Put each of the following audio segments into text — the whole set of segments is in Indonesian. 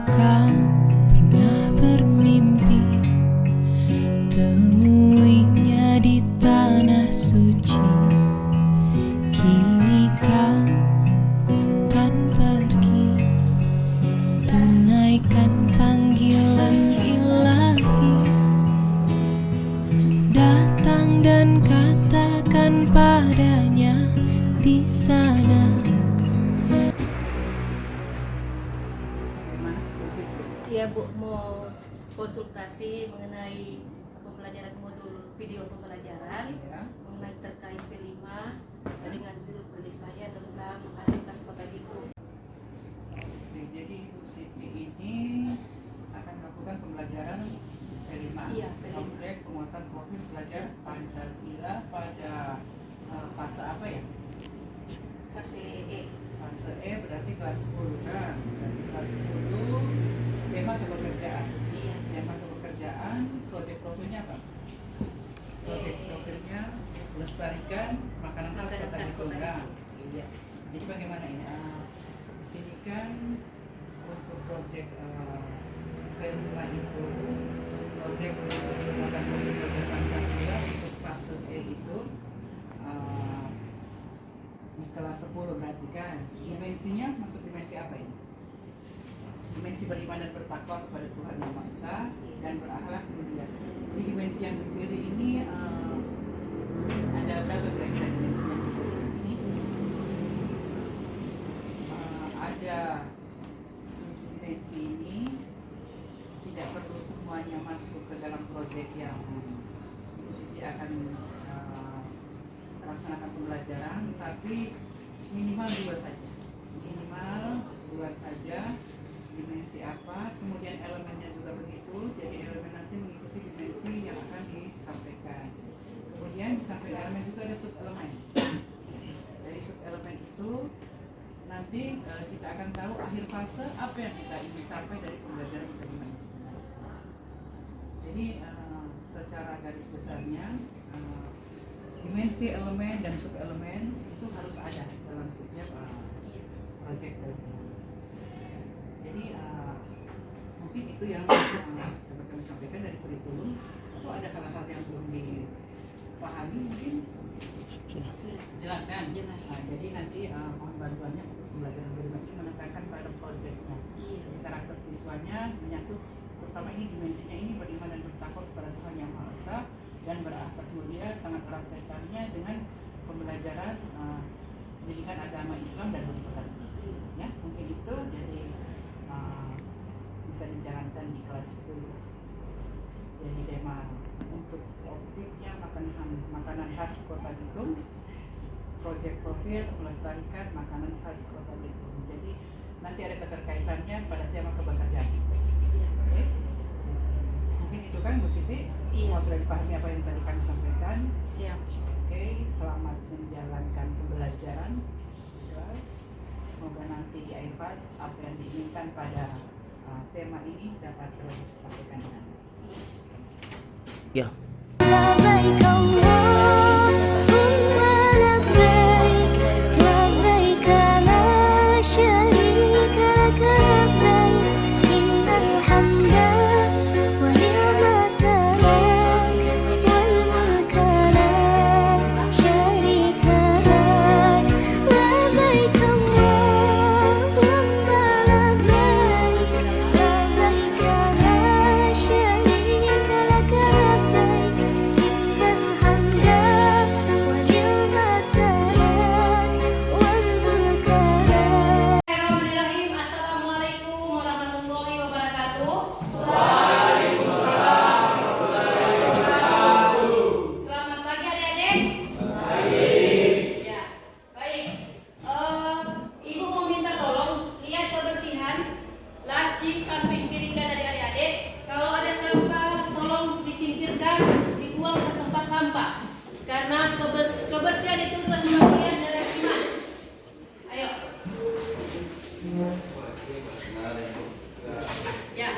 Kau pernah bermimpi temuinya di tanah suci. Kini kau kan pergi, tunaikan panggilan ilahi. Datang dan katakan padanya di sana. Iya Bu, mau konsultasi mengenai pembelajaran modul video pembelajaran mengenai terkait P5 dengan judul proyek saya tentang Aritas Kota Bitung. Jadi Bu Siti ini akan melakukan pembelajaran P5. Iya, P5. Proyek penguatan profil pelajar Pancasila pada fase apa ya? Fase E. Fase E berarti kelas 10 kan? Berarti kelas 10 tema kepekerjaan. Iya. Tema kepekerjaan, proyek profilnya apa? Proyek profilnya melestarikan makanan khas Kota Bitung. Iya. Jadi bagaimana ini? Di sini kan untuk proyek P5 itu proyek penguatan profil pelajar Pancasila untuk fase E itu di kelas 10 berarti kan? Dimensinya masuk dimensi apa ini? Dimensi beriman dan bertakwa kepada Tuhan Yang Maha Esa dan berakhlak mulia. Di dimensi yang di kiri ini ada berapa kira-kira dimensi yang di kiri ini? Ada 7 dimensi ini. Tidak perlu semuanya masuk ke dalam proyek yang Ibu Siti akan melaksanakan pembelajaran, tapi minimal 2 saja. Minimal 2 saja. Dimensi apa, kemudian elemennya juga begitu, jadi elemen nanti mengikuti dimensi yang akan disampaikan. Kemudian di samping elemen juga ada subelemen. Dari subelemen itu nanti kita akan tahu akhir fase apa yang kita ingin sampai dari pembelajaran kita ini sebenarnya. Jadi secara garis besarnya dimensi elemen dan subelemen itu harus ada dalam setiap proyek. Jadi mungkin itu yang dapat kami sampaikan dari kurikulum. Atau ada hal-hal yang belum dipahami mungkin jelas kan? Jelas. Jadi nanti mohon bantuannya pembelajaran berikutnya ini menekankan pada proyeknya. Karakter siswanya menyangkut terutama ini dimensinya ini beriman dan bertakwa kepada Tuhan Yang Maha Esa dan berakhlak mulia, sangat erat kaitannya dengan pembelajaran pendidikan agama Islam dan berpegang. Ya, mungkin itu jadi bisa dijalankan di kelas 10. Jadi tema untuk topiknya makanan khas Kota Bitung, proyek profil melestarikan makanan khas Kota Bitung. Jadi nanti ada keterkaitannya pada tema kepekerjaan. Oke. Mungkin itu kan Bu Siti, semua sudah dipahami apa yang tadi kami sampaikan. Siap. Oke, selamat menjalankan pembelajaran kelas. Semoga nanti di akhir fase apa yang diinginkan pada tema ini dapat tersampaikan. Ya. لبيك اللهم لبيك لبيك لا شريك لك لبيك إن الحمد والنعمة لك والملك لا شريك لك لبيك اللهم لبيك لبيك لا شريك لك لبيك إن الحمد والنعمة لك والملك لك. Bismillahirrahmanirrahim. Assalamualaikum warahmatullahi wabarakatuh. Selamat pagi adik-adik. Ya, baik. Ibu mau minta tolong lihat kebersihan laci samping kiri kanan dari adik-adik. Kalau ada sampah tolong disingkirkan, dibuang ke tempat sampah. Karena kebersihan itu adalah bagian dari iman. Ayo. Ya,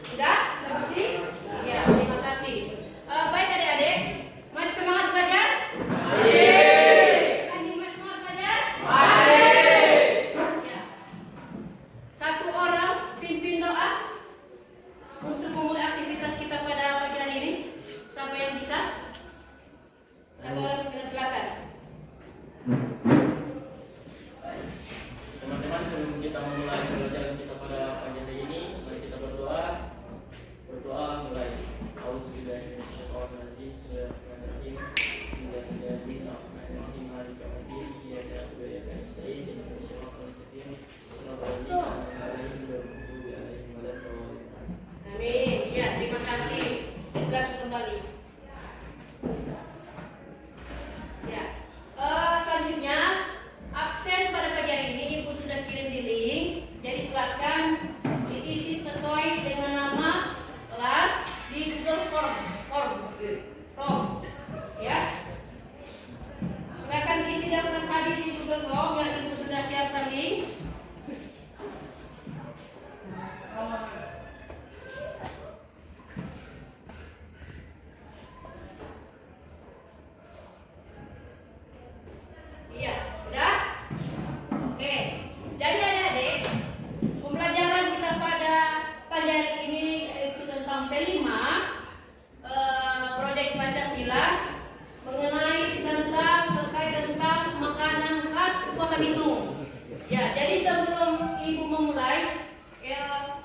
sudah? Sudah bersih? Ya, terima kasih. Baik adik-adik, masih semangat belajar? Masih. Lagi masih semangat belajar? Masih. Ya. Satu orang pimpin doa.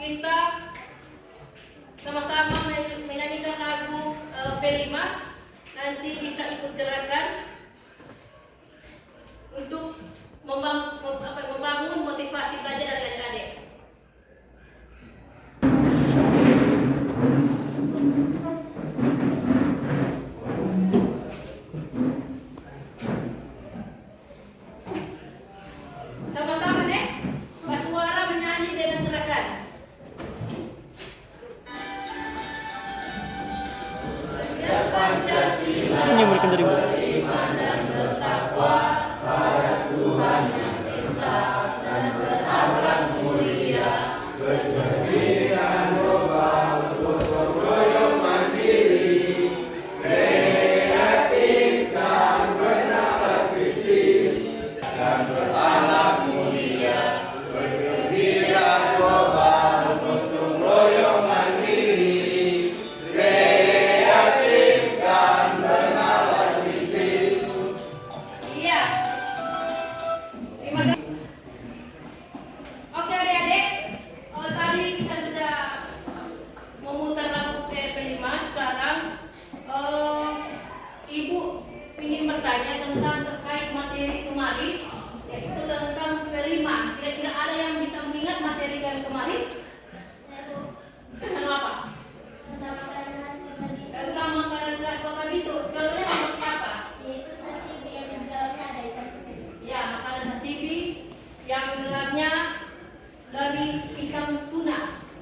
kita sama-sama menyanyikan lagu B5. Nanti bisa ikut gerakan untuk membangun motivasi belajar dari adik-adik. Sama-sama deh, suara menyanyi dengan gerakan. Pancasila, Ini yang berikan dari Bu. beriman dan bertakwa pada Tuhan yang esa dan berakhlak mulia, berkendirian global, gotong royong mandiri, kreatif dan bernalar kritis, dan berakhlak mulia, berkendirian global, gotong royong mandiri, kreatif dan bernalar kritis. Iya. Terima kasih. Oke adik-adik, tadi kita sudah memutar lagu P5. Sekarang Ibu ingin bertanya tentang terkait materi kemarin, yaitu tentang P5. Kira-kira ada yang bisa mengingat materi yang kemarin? Tentang apa? Tentang makanan khas kota Bitung, Tentang makanan khas Kota Bitung. Contohnya seperti apa? yaitu sashimi yang di dalamnya ada ikan tuna. Ya, makanan sashimi yang dalamnya dari ikan tuna.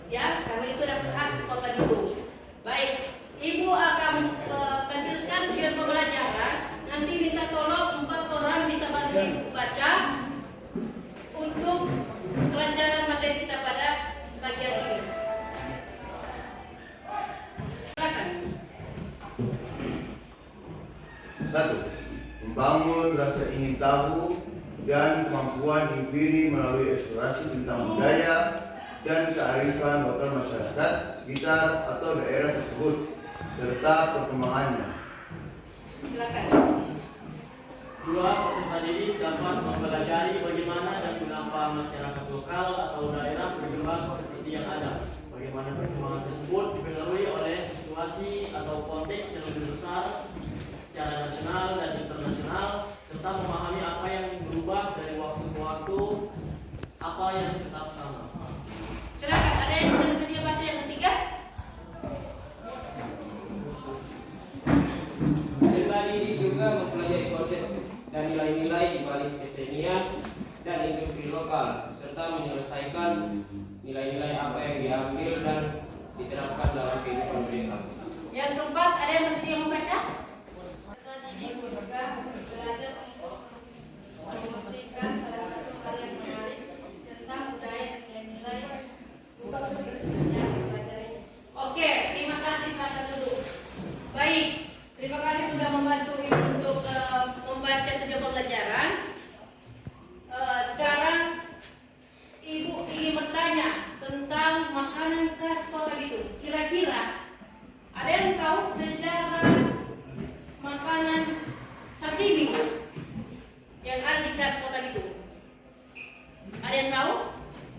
Ya, karena itu adalah khas Kota Bitung. Baik, Ibu akan tampilkan video pembelajaran. Nanti minta tolong 4 orang bisa bantu Ibu baca untuk pelajaran materi kita pada bagian ini. Silakan. 1. Membangun rasa ingin tahu dan kemampuan empiri melalui eksplorasi tentang budaya dan kearifan lokal masyarakat sekitar atau daerah tersebut serta perkembangannya. Silakan. 2. Peserta didik dapat mempelajari bagaimana dan mengapa masyarakat lokal atau daerah berkembang seperti yang ada. Bagaimana perkembangan tersebut dipengaruhi oleh situasi atau konteks yang lebih besar secara nasional dan internasional, serta memahami apa yang berubah dari waktu ke waktu, apa yang tetap sama. Silakan, ada yang bisa bersedia baca yang ketiga? Peserta didik juga mempelajari konsep dan nilai-nilai di balik kesenian dan industri lokal, serta menyelesaikan nilai-nilai apa yang diambil dan diterapkan dalam kehidupan mereka. Yang keempat, ada yang bersedia membaca? Ibu juga belajar untuk mempromosikan salah satu hal yang menarik tentang budaya dan nilai yang dipelajari. Oke, terima kasih, silakan dulu. Baik, terima kasih sudah membantu Ibu untuk membaca video pembelajaran. Sekarang Ibu ingin bertanya tentang makanan khas Kota Bitung. Kira-kira ada yang tahu sejarah makanan sashimi yang ada di khas Kota Bitung? Ada yang tahu?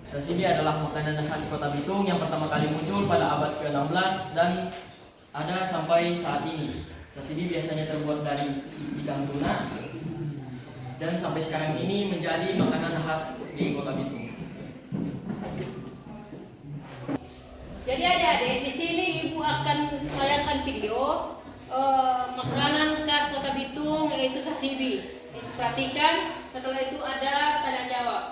Sashimi adalah makanan khas Kota Bitung yang pertama kali muncul pada abad ke-16 dan ada sampai saat ini. Sashimi biasanya terbuat dari ikan tuna dan sampai sekarang ini menjadi makanan khas di Kota Bitung. Jadi adik-adik, di sini Ibu akan tayangkan video makanan khas Kota Bitung, yaitu sashimi. Perhatikan, setelah itu ada tanya jawab.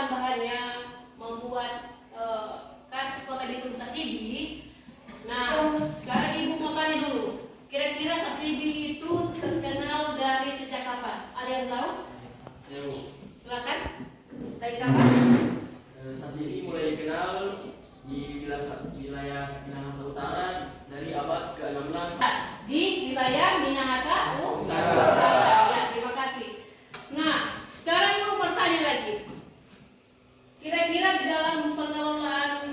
bahan-bahannya membuat khas Kota Bitung Sasibi. Nah, sekarang Ibu mau tanya dulu, kira-kira Sasibi itu terkenal dari sejak kapan? Ada yang tahu? Silakan. Dari kapan? Sasibi mulai dikenal di wilayah Minahasa Utara dari abad ke-16. Di wilayah Minahasa Utara. Ya, terima kasih. Nah, sekarang Ibu bertanya lagi. Kira-kira di dalam pengelolaan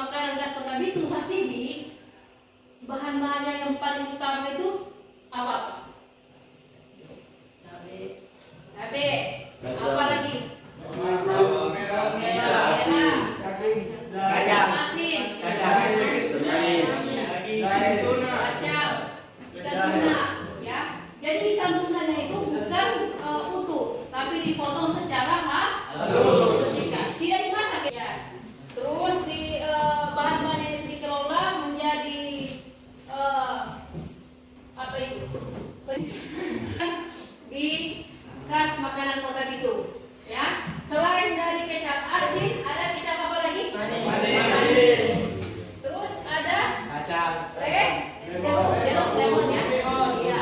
makanan khas Kota Bitung Sasibi, bahan-bahannya yang paling utama itu apa? Cabai. Apa lagi? Bawang merah, Kacang asin, kacang, ikan tuna, ya. Jadi ikan tunanya itu bukan utuh, tapi dipotong secara halus, tidak dimasak ya. Terus di bahan-bahan yang dikelola menjadi apa itu? Di khas makanan Kota Bitung, ya. Selain dari kecap asin, ada kecap apa lagi? Manis. Terus ada jeruk lemon ya. Iya.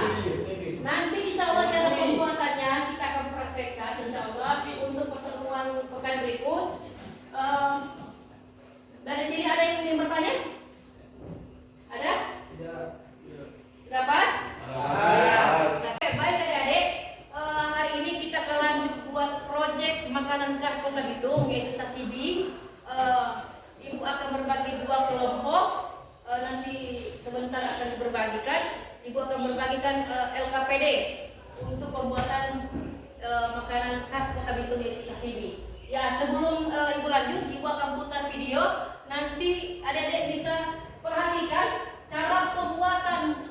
Nanti insya Allah cara pembuatannya kita akan praktekkan insya Allah untuk pertemuan pekan berikut. Dari sini ada yang ingin bertanya? Ada? Sudah pas? Oke, baik adik-adik. Hari ini kita akan lanjut buat proyek makanan khas Kota Bitung yaitu Sasibi. Ibu akan berbagi 2 kelompok. Nanti sebentar akan diberbagikan. Ibu akan berbagikan LKPD untuk pembuatan makanan khas Kota Bitung yaitu Sasibi. Ya, sebelum Ibu lanjut, Ibu akan putar video. Nanti adik-adik bisa perhatikan cara pembuatan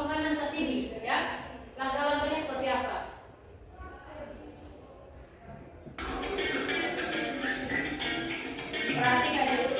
makanan Sasibi, ya. Langkah-langkahnya seperti apa? Perhatikan dulu.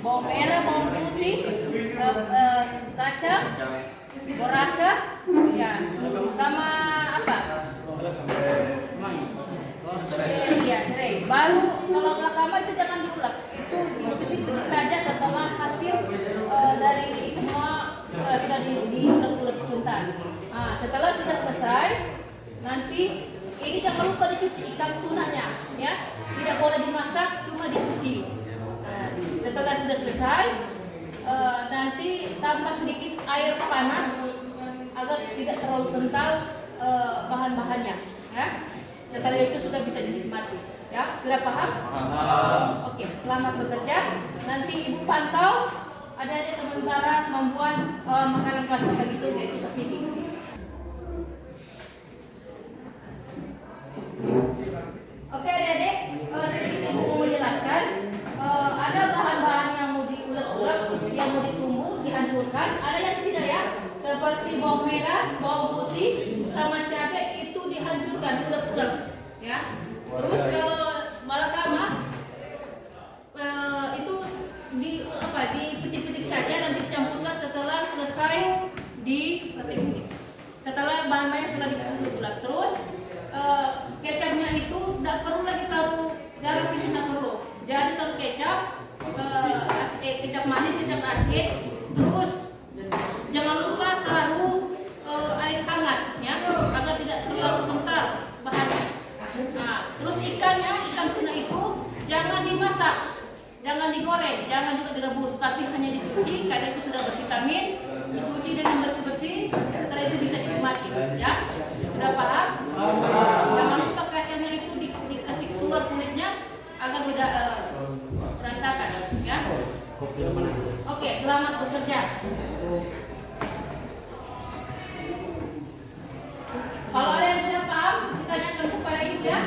bawang merah, bawang putih, kacang, goraka, ya, sama apa? Iya, serai. Baru kalau nakama itu jangan diulek, itu dipetik saja setelah hasil dari semua sudah diulek-ulek sebentar. Nah, setelah sudah selesai, nanti ini jangan lupa dicuci ikan tunanya, ya. Tidak boleh dimasak, cuma dicuci. Nah, setelah sudah selesai, nanti tambah sedikit air panas agar tidak terlalu kental bahan-bahannya, ya. Setelah itu sudah bisa dinikmati, ya. Sudah paham? Oke, selamat bekerja. Nanti ibu pantau adik-adik sementara membuat makanan kelas makan itu yaitu sashimi. Oke adik-adik, sedikit ibu mau menjelaskan. Ada bahan-bahan yang mau diulek-ulek, yang mau ditumbuk, dihancurkan. Ada yang tidak ya, seperti bawang merah, bawang putih, sama cabai itu dihancurkan, ulek-ulek, ya. Terus kalau malakama itu dipetik-petik saja dan dicampurkan setelah selesai dipetik. Setelah bahan-bahannya sudah diulek-ulek, terus kecapnya itu tidak perlu lagi taruh garam, tidak perlu. Jadi taruh kecap, kecap manis, kecap asin, terus jangan lupa taruh air hangat, ya, agar tidak terlalu kental bahannya. Nah, terus ikannya, ikan tuna itu jangan dimasak, jangan digoreng, jangan juga direbus, tapi hanya dicuci karena itu sudah bervitamin. Dicuci dengan bersih-bersih, setelah itu bisa dinikmati, ya. Sudah paham? Jangan lupa kacangnya itu dikasih keluar kulitnya agar tidak berantakan, ya. Oke, selamat bekerja. Kalau ada yang tidak paham, tanyakan kepada ibu, ya.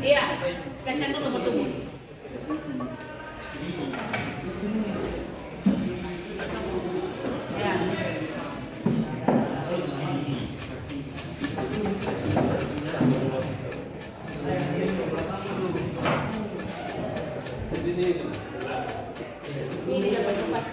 Iya, kacang dulu bertumbuh. Ini dapat cepat.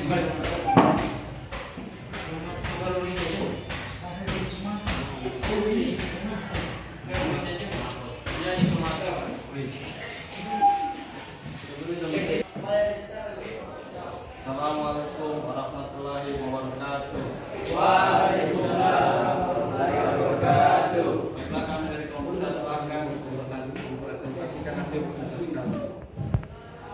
Assalamualaikum warahmatullahi wabarakatuh. Waalaikumsalam warahmatullahi wabarakatuh. Baiklah, kami dari kelompok 1 akan mempresentasikan hasil presentasi kami.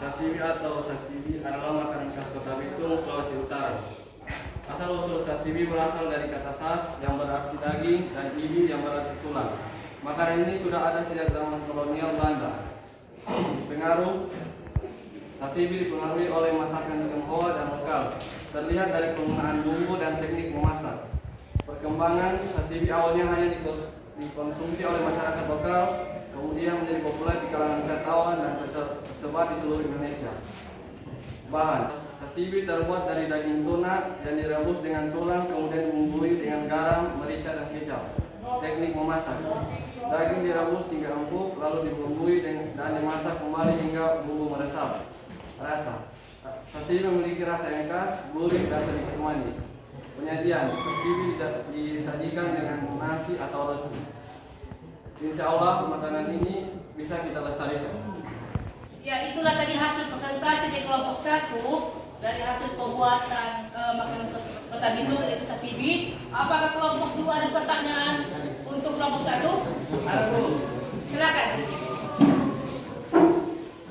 Sashimi atau sashimi adalah makanan khas Kota Bitung, Sulawesi Utara. Asal-usul sashimi berasal dari kata sas yang berarti daging dan ibi yang berarti tulang. Makanan ini sudah ada sejak zaman kolonial Belanda. Pengaruh sashimi dipengaruhi oleh masakan Tionghoa dan lokal. Terlihat dari penggunaan bumbu dan teknik memasak. Perkembangan sashimi awalnya hanya dikonsumsi oleh masyarakat lokal, kemudian menjadi populer di kalangan wisatawan dan tersebar di seluruh Indonesia. Bahan: sashimi terbuat dari daging tuna dan direbus dengan tulang, kemudian dibumbui dengan garam, merica, dan kecap. Teknik memasak: daging direbus hingga empuk, lalu dibumbui dan dimasak kembali hingga bumbu meresap. Rasa: sashimi memiliki rasa yang khas, gurih, dan sedikit manis. Penyajian: sashimi disajikan dengan nasi atau roti. Insya Allah makanan ini bisa kita lestarikan. Ya, itulah tadi hasil presentasi di kelompok 1 dari hasil pembuatan makanan Kota Bitung, yaitu sashimi. Apakah kelompok 2 ada pertanyaan untuk kelompok 1? Silakan.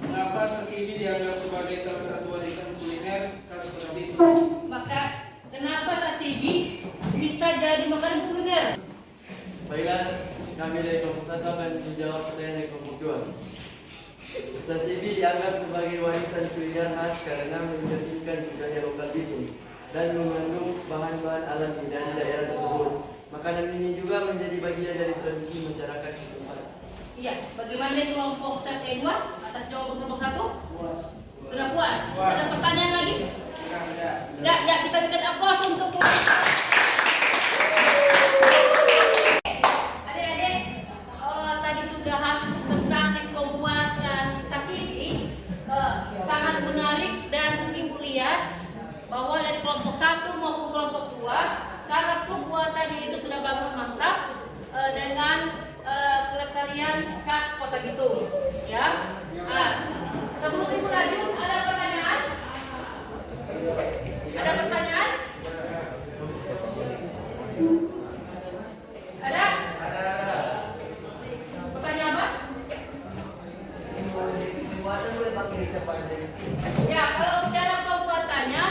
Mengapa sashimi dianggap sebagai salah satu warisan kuliner khas Kota Bitung? Maka kenapa sashimi bisa jadi makanan kuliner? Baiklah, kami dari kelompok 1 akan menjawab pertanyaan dari kelompok 2. Sashimi dianggap sebagai warisan kuliner khas karena mencerminkan budaya lokal Bitung dan mengandung bahan-bahan alami dari daerah tersebut. Makanan ini juga menjadi bagian dari tradisi masyarakat setempat. Iya, bagaimana dari kelompok 1 atas jawaban kelompok 1? Puas. Sudah puas? Puas. Ada pertanyaan lagi? Tidak. Ya, kita berikan aplaus untuk adik-adik. Tadi sudah hasil presentasi pembuatan sashimi. Sangat menarik dan Ibu lihat bahwa dari kelompok 1 maupun kelompok 2 cara pembuatannya itu sudah bagus, mantap, dengan kelestarian khas Kota Bitung. Ya. Sebelum Ibu lanjut, ada pertanyaan? Ada pertanyaan? Ada? Pertanyaan apa? Ya, kalau cara pembuatannya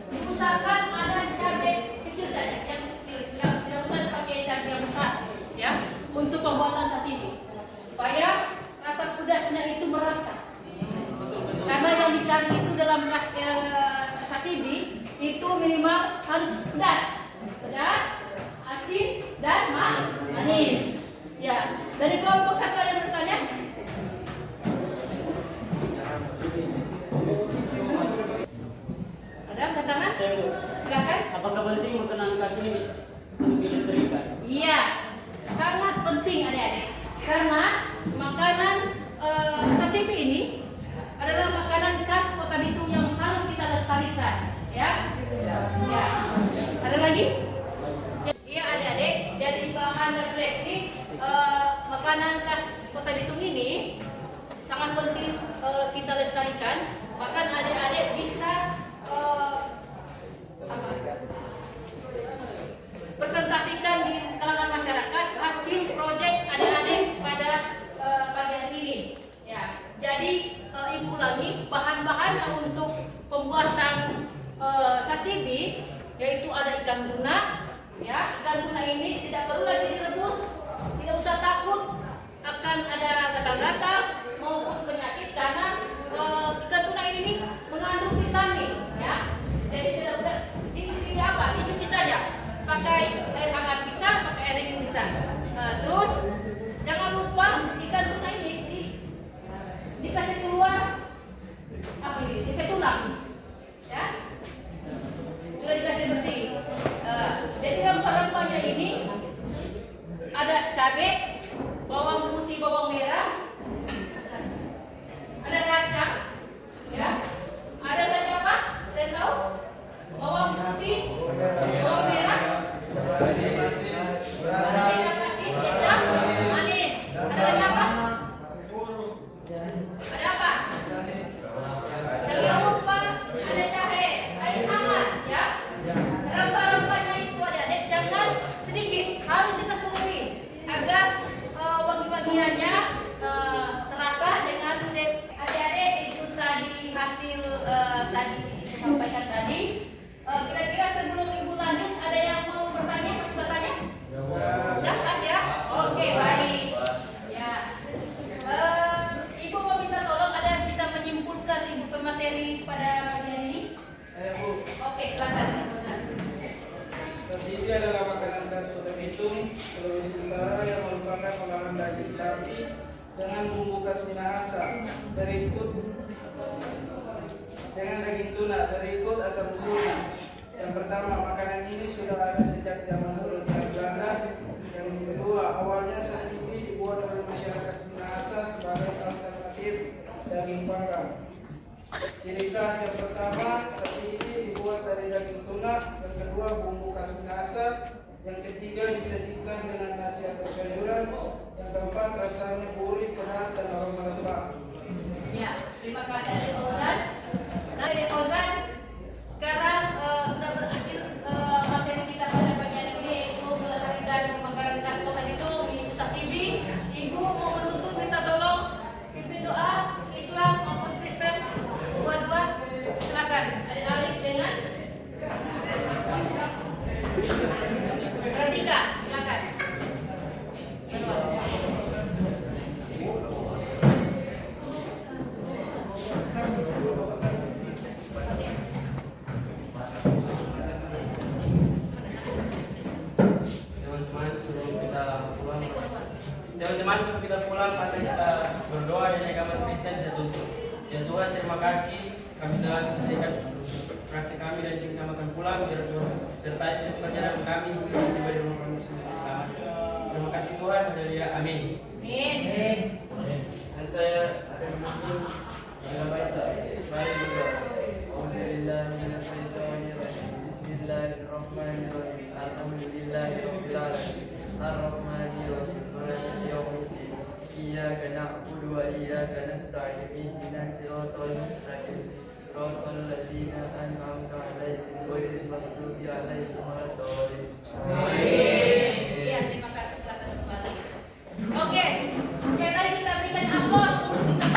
diusahakan ada cabai kecil saja, yang kecil, tidak usah dipakai cabai yang besar, ya, untuk pembuatan sashimi, supaya rasa pedasnya itu merasa. Karena yang dicari itu dalam sashimi itu minimal harus pedas, asin, dan manis. Ya, dari kelompok 1 ada yang bertanya? Ada angkat tangan? Silakan. Apakah penting makanan khas ini untuk dilestarikan? Iya, sangat penting adik-adik. Karena makanan sashimi ini adalah makanan khas Kota Bitung yang harus kita lestarikan, ya. Ya. Ada lagi? Iya adik-adik, dari bahan refleksi makanan khas Kota Bitung ini sangat penting kita lestarikan. Bahkan adik-adik bisa presentasikan di kalangan masyarakat hasil proyek adik-adik pada pagi hari ini. Ya, jadi Ibu ulangi bahan-bahan untuk pembuatan sashimi, yaitu ada ikan tuna. Ya, ikan tuna ini tidak perlu lagi direbus, tidak usah takut akan ada gatal-gatal maupun penyakit karena ikan tuna ini mengandung vitamin. Ya, jadi tidak dicuci saja, pakai air hangat bisa, pakai air dingin bisa. Terus jangan lupa ikan tuna ini dikasih keluar DP tulang, ya, sudah dikasih bersih. Jadi rempah-rempahnya ini ada cabai, bawang putih, bawang merah, Oke, silakan. Sashimi adalah makanan khas Kota Bitung, Sulawesi Utara yang merupakan olahan daging sapi dengan bumbu khas Minahasa, berikut dengan daging tuna, berikut asal usulnya. Yang pertama, makanan ini sudah ada sejak zaman kolonial Belanda. Yang kedua, awalnya sashimi dibuat oleh masyarakat Minahasa sebagai alternatif daging panggang. Ciri khas yang pertama, sashimi dibuat dari daging tuna. Yang kedua, bumbu khas Minahasa. Yang ketiga, disajikan dengan nasi atau sayuran. Yang keempat, rasanya gurih, pedas, dan aroma lembab. Ya, terima kasih Adik Fauzan. Nah, Adik Fauzan, sekarang sudah berakhir materi kita pada pagi hari ini, yaitu melestarikan makanan khas Kota Bitung, yaitu sashimi. Ibu mau menuntut minta tolong pimpin doa Islam maupun Kristen, dua-dua. Silakan. Adik Alif dengan Radika, silakan. Teman-teman, sebelum kita pulang, mari kita berdoa dan agama Kristen bisa tutup. Ya Tuhan, terima kasih kami telah selesaikan praktik kami dan kita makan pulang. Biar Tuhan sertai perjalanan kami tiba di rumah kami selamat. Terima kasih Tuhan. Haleluya. Amin. Amin. Dan saya akan menuntut mari berdoa. Bismillahirrahmanirrahim. Alhamdulillahirabbil alamin. Ar-Rahmanir-Rahim. Maliki yaumiddin. Iyyaka na'budu wa iyyaka nasta'in. Ihdinas siratal mustaqim. Siratal ladzina an'amta 'alaihim ghairil maghdubi 'alaihim waladdallin. Amin. Iya, terima kasih. Silakan kembali. Oke, sekali lagi kita berikan aplaus untuk kita.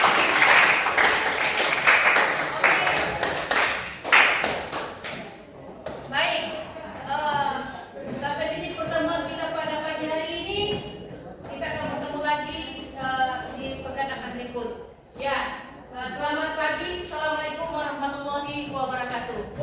Oke. Baik. Sampai sini pertemuan kita pada pagi hari ini. Kita akan bertemu lagi di pekan akan berikut. Ya. Selamat pagi. Assalamualaikum warahmatullahi wabarakatuh.